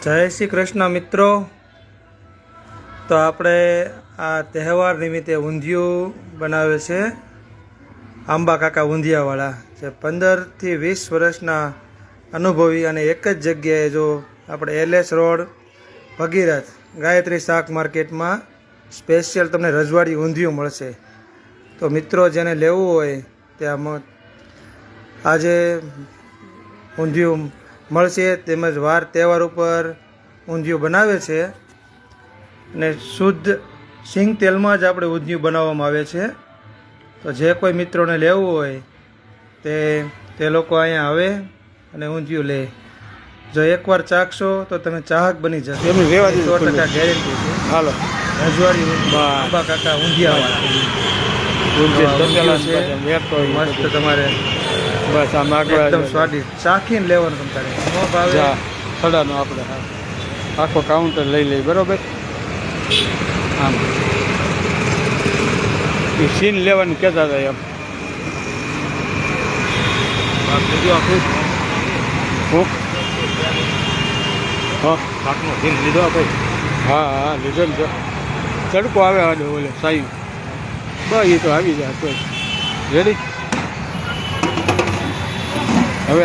જય શ્રી કૃષ્ણ મિત્રો. તો આપણે આ તહેવાર નિમિત્તે ઊંધિયું બનાવે છે આંબા કાકા ઊંધિયાવાળા, જે 15થી 20 વર્ષના અનુભવી, અને એક જ જગ્યાએ જો આપણે LS રોડ ભગીરથ ગાયત્રી શાક માર્કેટમાં સ્પેશિયલ તમને રજવાડી ઊંધિયું મળશે. તો મિત્રો જેને લેવું હોય ત્યાં આજે ઊંધિયું મળશે, તેમજ વાર તહેવાર ઉપર ઊંધિયું બનાવે છે અને શુદ્ધ સિંગ તેલમાં જ આપણે ઊંધિયું બનાવવામાં આવે છે. તો જે કોઈ મિત્રોને લેવું હોય તે લોકો અહીંયા આવે અને ઊંધિયું લે. જો એકવાર ચાખશો તો તમે ચાહક બની જશો, 100% ગેરંટી છે. હાલો રજવાડી આંબા કાકા ઊંધિયાવાળા મસ્ત, તમારે બસ આમ એકદમ સ્વાદિષ્ટ ચાખીને લેવાનું. તમારે ન ભાવે સડાનો આપણે આખો કાઉન્ટર લઈ લઈ, બરોબર. આમ એ સીન લેવાનું કહેતા હતા એમ. હા હા લીધો ને, તડકો આવે હાડો ઓલે સાઈ બસ એ તો આવી જાય. તો રેડી